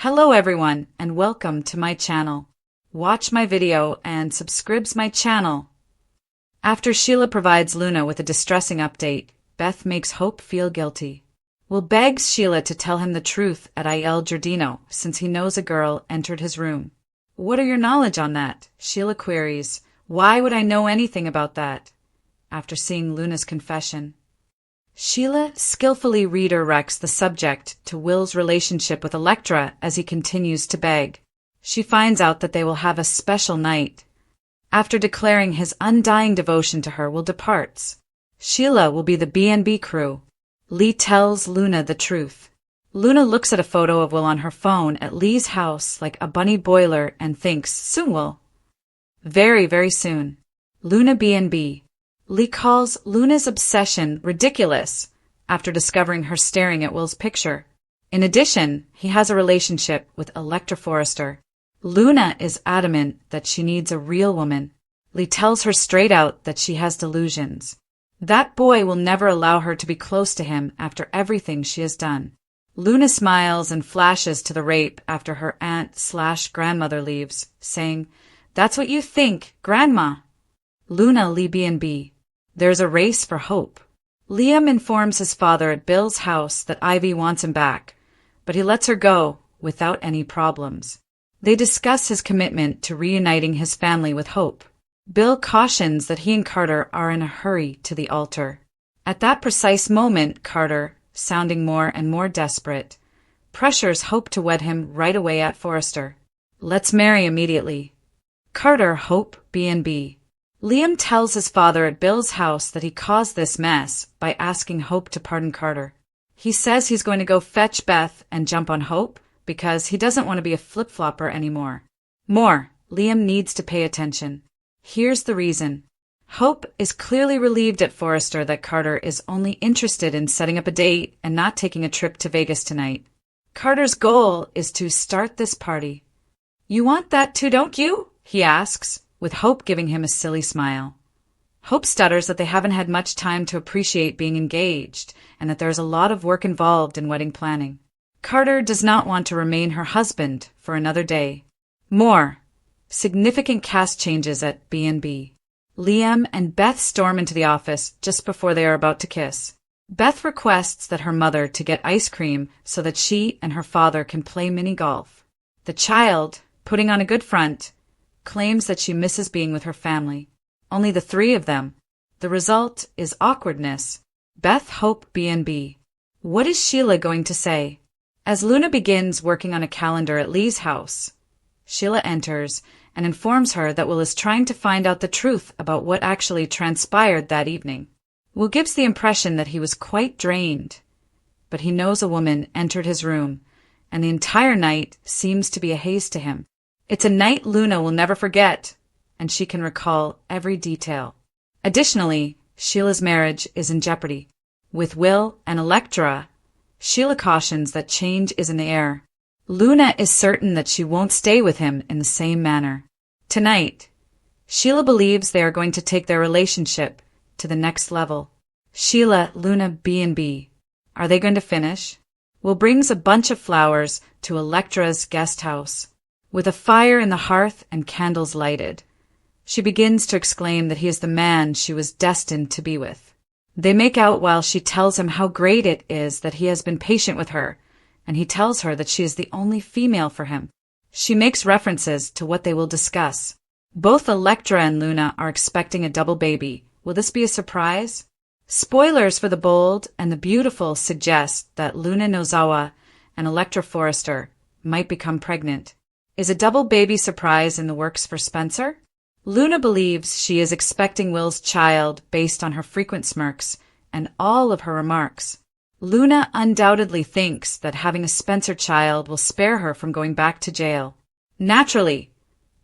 Hello everyone and welcome to my channel. Watch my video and subscribe my channel. After Sheila provides Luna with a distressing update, Beth makes Hope feel guilty. Will begs Sheila to tell him the truth at Il Giardino since he knows a girl entered his room. What are your knowledge on that? Sheila queries. Why would I know anything about that? After seeing Luna's confession. Sheila skillfully redirects the subject to Will's relationship with Electra as he continues to beg. She finds out that they will have a special night. After declaring his undying devotion to her, Will departs. Sheila will be the B&B crew. Lee tells Luna the truth. Luna looks at a photo of Will on her phone at Lee's house like a bunny boiler and thinks, soon Will. Very, very soon. Luna B&B. Lee calls Luna's obsession ridiculous after discovering her staring at Will's picture. In addition, he has a relationship with Electra Forrester. Luna is adamant that she needs a real woman. Lee tells her straight out that she has delusions. That boy will never allow her to be close to him after everything she has done. Luna smiles and flashes to the rape after her aunt/grandmother leaves, saying, "That's what you think, Grandma." Luna Lee B&B. There's a race for Hope. Liam informs his father at Bill's house that Ivy wants him back, but he lets her go without any problems. They discuss his commitment to reuniting his family with Hope. Bill cautions that he and Carter are in a hurry to the altar. At that precise moment, Carter, sounding more and more desperate, pressures Hope to wed him right away at Forrester. Let's marry immediately. Carter Hope B&B. Liam tells his father at Bill's house that he caused this mess by asking Hope to pardon Carter. He says he's going to go fetch Beth and jump on Hope because he doesn't want to be a flip-flopper anymore. Liam needs to pay attention. Here's the reason. Hope is clearly relieved at Forrester that Carter is only interested in setting up a date and not taking a trip to Vegas tonight. Carter's goal is to start this party. You want that too, don't you? He asks, with Hope giving him a silly smile. Hope stutters that they haven't had much time to appreciate being engaged and that there's a lot of work involved in wedding planning. Carter does not want to remain her husband for another day. More significant cast changes at B&B. Liam and Beth storm into the office just before they are about to kiss. Beth requests that her mother to get ice cream so that she and her father can play mini golf. The child, putting on a good front, claims that she misses being with her family. Only the three of them. The result is awkwardness. Beth Hope B&B. What is Sheila going to say? As Luna begins working on a calendar at Lee's house, Sheila enters and informs her that Will is trying to find out the truth about what actually transpired that evening. Will gives the impression that he was quite drained, but he knows a woman entered his room, and the entire night seems to be a haze to him. It's a night Luna will never forget, and she can recall every detail. Additionally, Sheila's marriage is in jeopardy. With Will and Electra, Sheila cautions that change is in the air. Luna is certain that she won't stay with him in the same manner. Tonight, Sheila believes they are going to take their relationship to the next level. Sheila, Luna B&B. Are they going to finish? Will brings a bunch of flowers to Electra's guest house. With a fire in the hearth and candles lighted, she begins to exclaim that he is the man she was destined to be with. They make out while she tells him how great it is that he has been patient with her, and he tells her that she is the only female for him. She makes references to what they will discuss. Both Electra and Luna are expecting a double baby. Will this be a surprise? Spoilers for the bold and the beautiful suggest that Luna Nozawa and Electra Forrester might become pregnant. Is a double baby surprise in the works for Spencer? Luna believes she is expecting Will's child based on her frequent smirks and all of her remarks. Luna undoubtedly thinks that having a Spencer child will spare her from going back to jail. Naturally,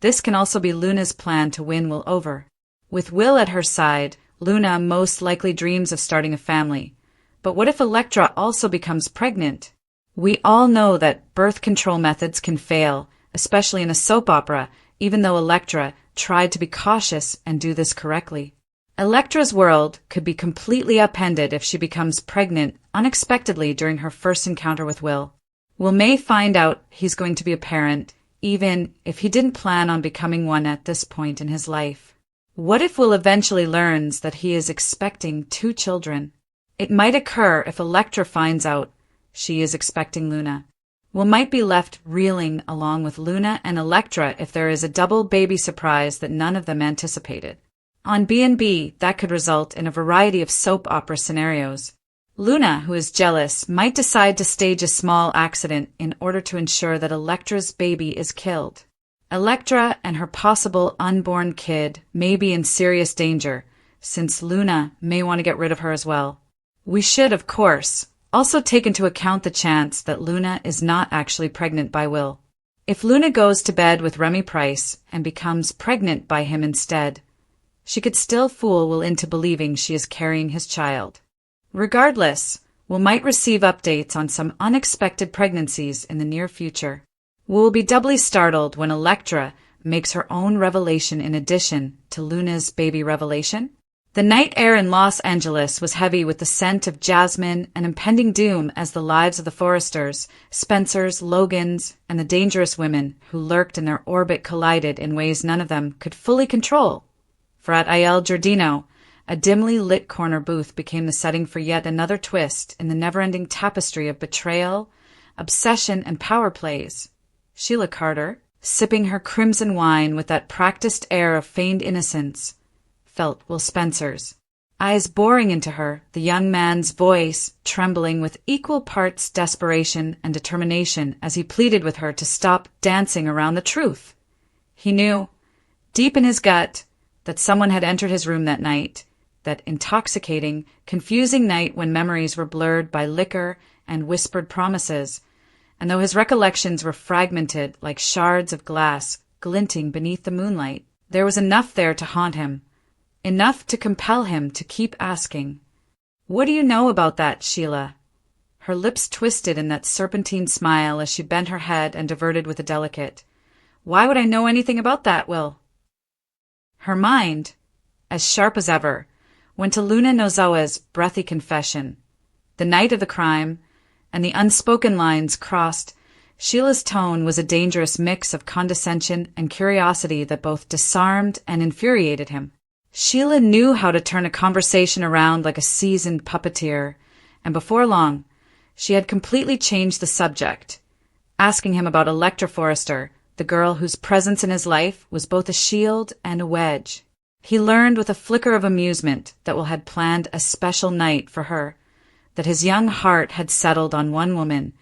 this can also be Luna's plan to win Will over. With Will at her side, Luna most likely dreams of starting a family. But what if Electra also becomes pregnant? We all know that birth control methods can fail, especially in a soap opera, even though Electra tried to be cautious and do this correctly. Electra's world could be completely upended if she becomes pregnant unexpectedly during her first encounter with Will. Will may find out he's going to be a parent, even if he didn't plan on becoming one at this point in his life? What if Will eventually learns that he is expecting 2 children? It might occur if Electra finds out she is expecting Luna. Will might be left reeling along with Luna and Electra if there is a double baby surprise that none of them anticipated. On B&B, that could result in a variety of soap opera scenarios. Luna, who is jealous, might decide to stage a small accident in order to ensure that Electra's baby is killed. Electra and her possible unborn kid may be in serious danger, since Luna may want to get rid of her as well. We should, of course, also take into account the chance that Luna is not actually pregnant by Will. If Luna goes to bed with Remy Price and becomes pregnant by him instead, she could still fool Will into believing she is carrying his child. Regardless, Will might receive updates on some unexpected pregnancies in the near future. Will be doubly startled when Electra makes her own revelation in addition to Luna's baby revelation. The night air in Los Angeles was heavy with the scent of jasmine and impending doom as the lives of the Forresters, Spencers, Logans, and the dangerous women who lurked in their orbit collided in ways none of them could fully control. For at Il Giardino, a dimly lit corner booth became the setting for yet another twist in the never-ending tapestry of betrayal, obsession, and power plays. Sheila Carter, sipping her crimson wine with that practiced air of feigned innocence, felt Will Spencer's eyes boring into her, the young man's voice trembling with equal parts desperation and determination as he pleaded with her to stop dancing around the truth. He knew, deep in his gut, that someone had entered his room that night, that intoxicating, confusing night when memories were blurred by liquor and whispered promises, and though his recollections were fragmented like shards of glass glinting beneath the moonlight, there was enough there to haunt him, enough to compel him to keep asking, "What do you know about that, Sheila?" Her lips twisted in that serpentine smile as she bent her head and diverted with a delicate, "Why would I know anything about that, Will?" Her mind, as sharp as ever, went to Luna Nozowa's breathy confession. The night of the crime, and the unspoken lines crossed, Sheila's tone was a dangerous mix of condescension and curiosity that both disarmed and infuriated him. Sheila knew how to turn a conversation around like a seasoned puppeteer, and before long, she had completely changed the subject, asking him about Electra Forrester, the girl whose presence in his life was both a shield and a wedge. He learned with a flicker of amusement that Will had planned a special night for her, that his young heart had settled on one woman,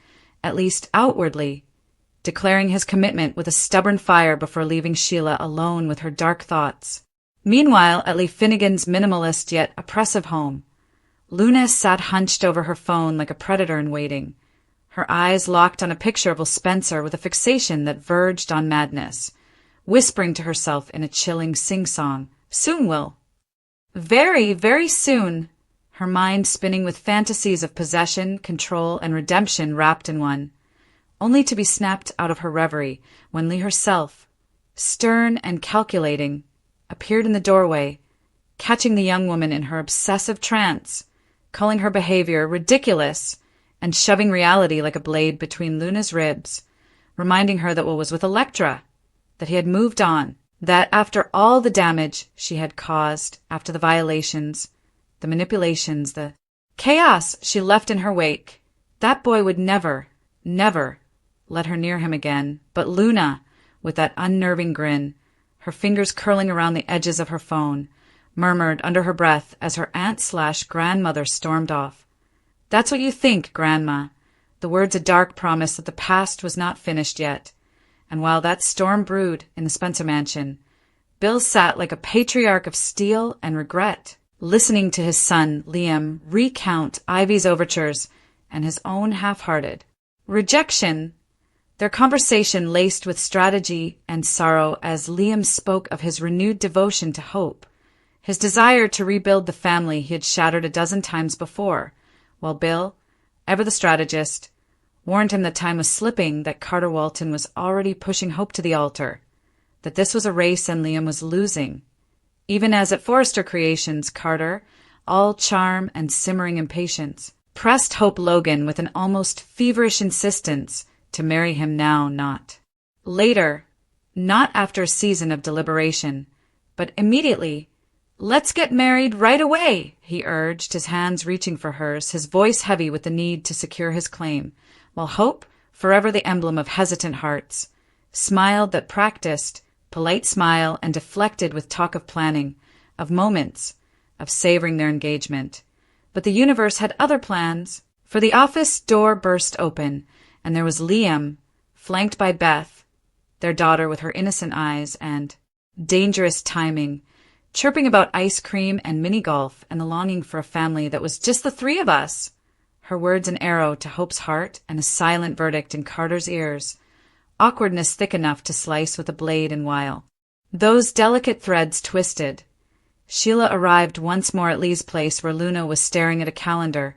at least outwardly, declaring his commitment with a stubborn fire before leaving Sheila alone with her dark thoughts. Meanwhile, at Lee Finnegan's minimalist yet oppressive home, Luna sat hunched over her phone like a predator in waiting, her eyes locked on a picture of Will Spencer with a fixation that verged on madness, whispering to herself in a chilling sing-song, "Soon, Will." Very, very soon, her mind spinning with fantasies of possession, control, and redemption wrapped in one, only to be snapped out of her reverie when Lee herself, stern and calculating, appeared in the doorway, catching the young woman in her obsessive trance, calling her behavior ridiculous, and shoving reality like a blade between Luna's ribs, reminding her that Will was with Electra, that he had moved on, that after all the damage she had caused, after the violations, the manipulations, the chaos she left in her wake, that boy would never, never let her near him again. But Luna, with that unnerving grin, her fingers curling around the edges of her phone, murmured under her breath as her aunt/grandmother stormed off, "That's what you think, Grandma," the words a dark promise that the past was not finished yet. And while that storm brewed in the Spencer mansion, Bill sat like a patriarch of steel and regret, listening to his son, Liam, recount Ivy's overtures and his own half-hearted rejection, their conversation laced with strategy and sorrow as Liam spoke of his renewed devotion to hope, his desire to rebuild the family he had shattered a dozen times before, while Bill, ever the strategist, warned him that time was slipping, that Carter Walton was already pushing hope to the altar, that this was a race and Liam was losing. Even as at Forrester Creations, Carter, all charm and simmering impatience, pressed Hope Logan with an almost feverish insistence to marry him now, not later, not after a season of deliberation, but immediately. "Let's get married right away," he urged, his hands reaching for hers, his voice heavy with the need to secure his claim, while Hope, forever the emblem of hesitant hearts, smiled that practiced, polite smile, and deflected with talk of planning, of moments, of savoring their engagement. But the universe had other plans, for the office door burst open, and there was Liam, flanked by Beth, their daughter with her innocent eyes and dangerous timing, chirping about ice cream and mini-golf and the longing for a family that was just the three of us. Her words an arrow to Hope's heart and a silent verdict in Carter's ears, awkwardness thick enough to slice with a blade and wile. Those delicate threads twisted. Sheila arrived once more at Lee's place, where Luna was staring at a calendar,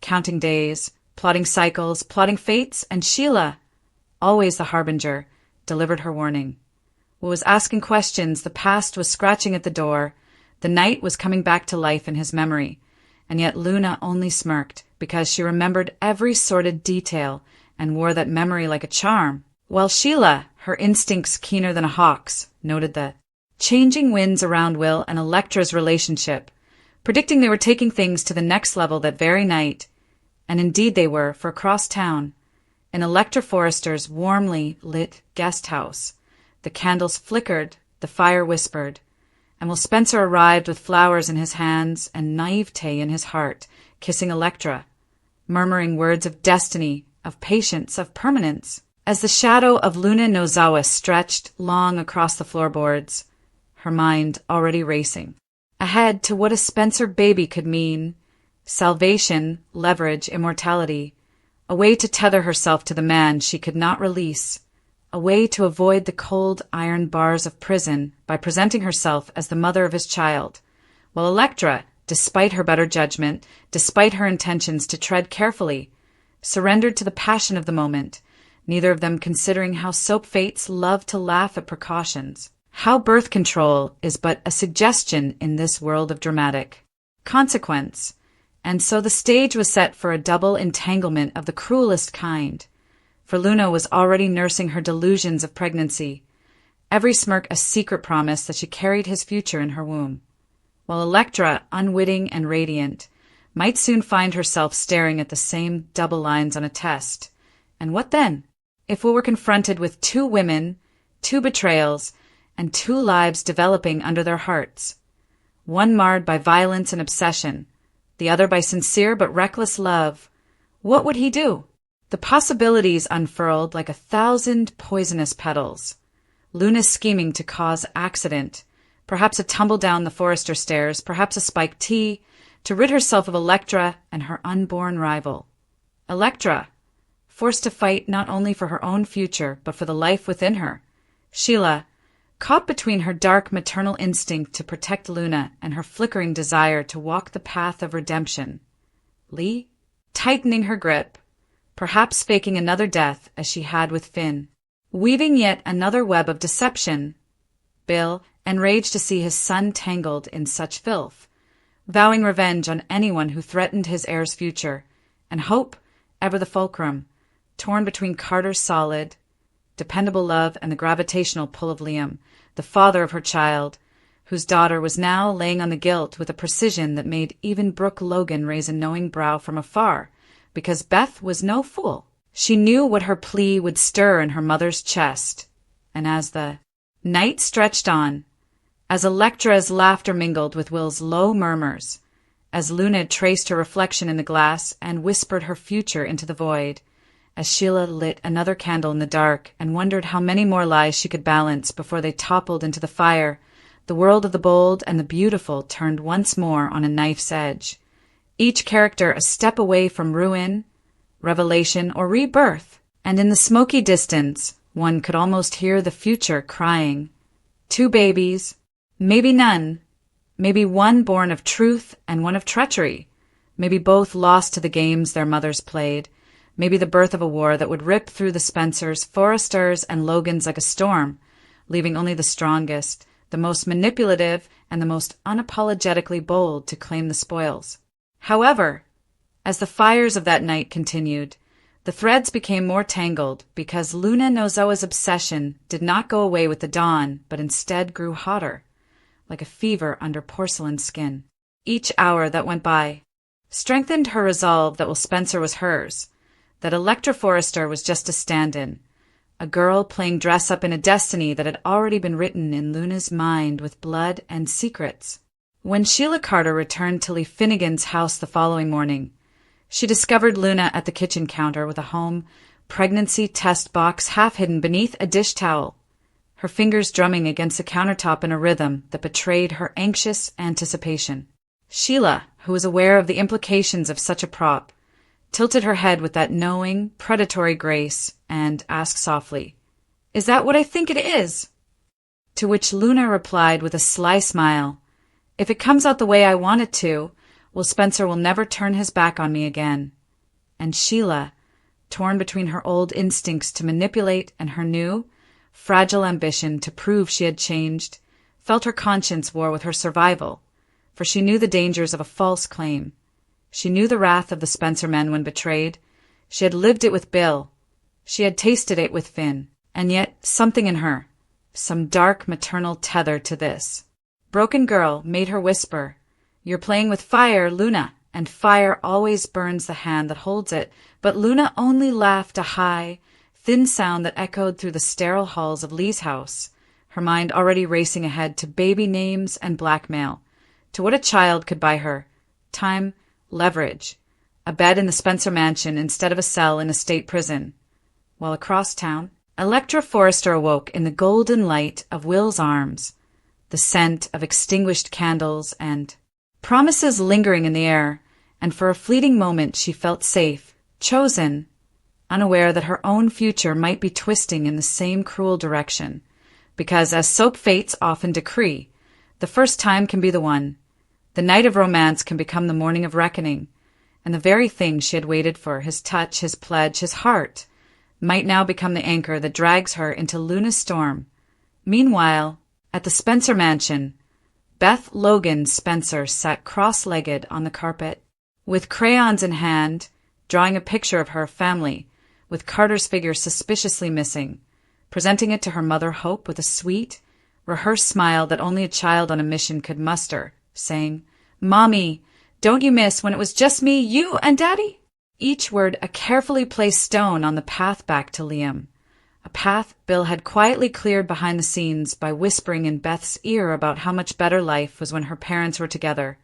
counting days, plotting cycles, plotting fates, and Sheila, always the harbinger, delivered her warning. What was asking questions, the past was scratching at the door, the night was coming back to life in his memory, and yet Luna only smirked, because she remembered every sordid detail and wore that memory like a charm, while Sheila, her instincts keener than a hawk's, noted the changing winds around Will and Electra's relationship, predicting they were taking things to the next level that very night, and indeed they were, for across town, in Electra Forrester's warmly lit guest house, the candles flickered, the fire whispered, and Will Spencer arrived with flowers in his hands and naivete in his heart, kissing Electra, murmuring words of destiny, of patience, of permanence, as the shadow of Luna Nozawa stretched long across the floorboards, her mind already racing. Ahead to what a Spencer baby could mean: salvation, leverage, immortality, a way to tether herself to the man she could not release, a way to avoid the cold iron bars of prison by presenting herself as the mother of his child, while Electra, despite her better judgment, despite her intentions to tread carefully, surrendered to the passion of the moment, neither of them considering how soap fates love to laugh at precautions, how birth control is but a suggestion in this world of dramatic consequence. And so the stage was set for a double entanglement of the cruelest kind, for Luna was already nursing her delusions of pregnancy, every smirk a secret promise that she carried his future in her womb, while Electra, unwitting and radiant, might soon find herself staring at the same double lines on a test. And what then? If we were confronted with two women, two betrayals, and two lives developing under their hearts, one marred by violence and obsession, the other by sincere but reckless love, what would he do? The possibilities unfurled like 1,000 poisonous petals. Luna scheming to cause accident, perhaps a tumble down the Forrester stairs, perhaps a spiked tea, to rid herself of Electra and her unborn rival. Electra, forced to fight not only for her own future, but for the life within her. Sheila, caught between her dark maternal instinct to protect Luna and her flickering desire to walk the path of redemption. Lee, tightening her grip, perhaps faking another death as she had with Finn, weaving yet another web of deception. Bill, enraged to see his son tangled in such filth, vowing revenge on anyone who threatened his heir's future, and Hope, ever the fulcrum, torn between Carter's solid, dependable love and the gravitational pull of Liam, the father of her child, whose daughter was now laying on the guilt with a precision that made even Brooke Logan raise a knowing brow from afar, because Beth was no fool. She knew what her plea would stir in her mother's chest, and as the night stretched on, as Electra's laughter mingled with Will's low murmurs, as Luna traced her reflection in the glass and whispered her future into the void, as Sheila lit another candle in the dark and wondered how many more lies she could balance before they toppled into the fire, the world of the bold and the beautiful turned once more on a knife's edge, each character a step away from ruin, revelation, or rebirth, and in the smoky distance one could almost hear the future crying, two babies, maybe none, maybe one born of truth and one of treachery, maybe both lost to the games their mothers played, maybe the birth of a war that would rip through the Spencers, Forresters, and Logans like a storm, leaving only the strongest, the most manipulative, and the most unapologetically bold to claim the spoils. However, As the fires of that night continued, the threads became more tangled because Luna Nozoa's obsession did not go away with the dawn, but instead grew hotter, like a fever under porcelain skin. Each hour that went by strengthened her resolve that Will Spencer was hers, that Electra Forrester was just a stand-in, a girl playing dress-up in a destiny that had already been written in Luna's mind with blood and secrets. When Sheila Carter returned to Lee Finnegan's house the following morning, she discovered Luna at the kitchen counter with a home pregnancy test box half hidden beneath a dish towel, her fingers drumming against the countertop in a rhythm that betrayed her anxious anticipation. Sheila, who was aware of the implications of such a prop, tilted her head with that knowing, predatory grace and asked softly, "Is that what I think it is?" To which Luna replied with a sly smile, "If it comes out the way I want it to, Will Spencer will never turn his back on me again." And Sheila, torn between her old instincts to manipulate and her new, fragile ambition to prove she had changed, felt her conscience war with her survival, for she knew the dangers of a false claim. She knew the wrath of the Spencer men when betrayed. She had lived it with Bill. She had tasted it with Finn. And yet something in her, some dark maternal tether to this broken girl, made her whisper, "You're playing with fire, Luna, and fire always burns the hand that holds it." But Luna only laughed a high, thin sound that echoed through the sterile halls of Lee's house, her mind already racing ahead to baby names and blackmail, to what a child could buy her: time, leverage, a bed in the Spencer mansion instead of a cell in a state prison. While across town, Electra Forrester awoke in the golden light of Will's arms, the scent of extinguished candles and promises lingering in the air, and for a fleeting moment she felt safe, chosen, unaware that her own future might be twisting in the same cruel direction, because, as soap fates often decree, the first time can be the one. The night of romance can become the morning of reckoning, and the very thing she had waited for, his touch, his pledge, his heart, might now become the anchor that drags her into Luna's storm. Meanwhile, at the Spencer mansion, Beth Logan Spencer sat cross-legged on the carpet, with crayons in hand, drawing a picture of her family, with Carter's figure suspiciously missing, presenting it to her mother Hope with a sweet, rehearsed smile that only a child on a mission could muster, saying, "Mommy, don't you miss when it was just me, you, and Daddy?" Each word a carefully placed stone on the path back to Liam, a path Bill had quietly cleared behind the scenes by whispering in Beth's ear about how much better life was when her parents were together,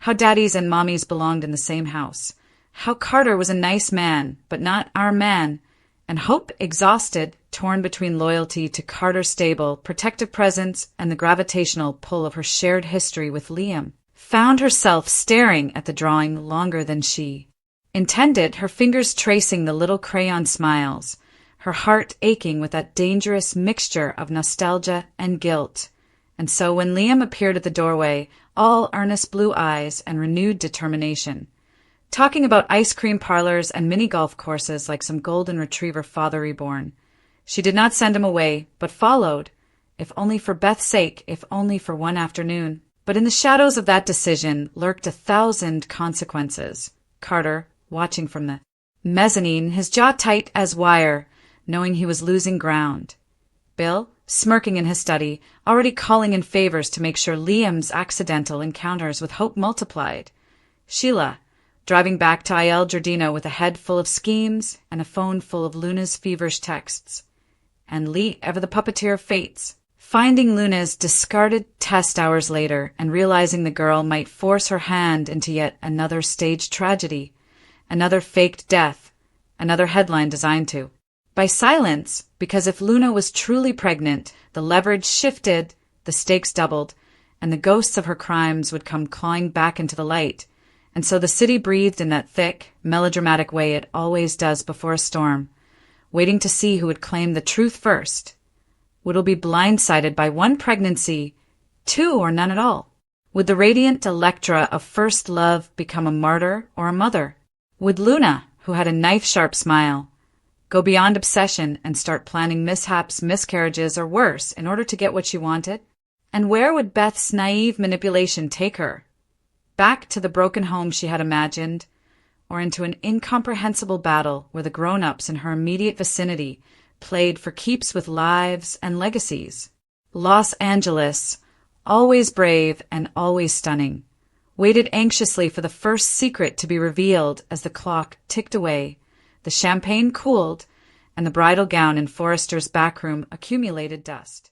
how Daddies and Mommies belonged in the same house, how Carter was a nice man, but not our man, and Hope, exhausted, torn between loyalty to Carter's stable, protective presence, and the gravitational pull of her shared history with Liam, found herself staring at the drawing longer than she intended, her fingers tracing the little crayon smiles, her heart aching with that dangerous mixture of nostalgia and guilt. And so when Liam appeared at the doorway, all earnest blue eyes and renewed determination, talking about ice cream parlors and mini golf courses like some golden retriever father reborn, she did not send him away, but followed, if only for Beth's sake, if only for one afternoon. But in the shadows of that decision lurked 1,000 consequences. Carter, watching from the mezzanine, his jaw tight as wire, knowing he was losing ground. Bill, smirking in his study, already calling in favors to make sure Liam's accidental encounters with Hope multiplied. Sheila, driving back to Il Giardino with a head full of schemes and a phone full of Luna's feverish texts. And Lee, ever the puppeteer of fates, finding Luna's discarded test hours later and realizing the girl might force her hand into yet another staged tragedy, another faked death, another headline designed to. By silence, because if Luna was truly pregnant, the leverage shifted, the stakes doubled, and the ghosts of her crimes would come clawing back into the light. And so the city breathed in that thick, melodramatic way it always does before a storm, waiting to see who would claim the truth first. Would it be blindsided by one pregnancy, two or none at all? Would the radiant Electra of first love become a martyr or a mother? Would Luna, who had a knife-sharp smile, go beyond obsession and start planning mishaps, miscarriages, or worse in order to get what she wanted? And where would Beth's naive manipulation take her? Back to the broken home she had imagined, or into an incomprehensible battle where the grown-ups in her immediate vicinity played for keeps with lives and legacies. Los Angeles, always brave and always stunning, waited anxiously for the first secret to be revealed as the clock ticked away, the champagne cooled, and the bridal gown in Forrester's backroom accumulated dust.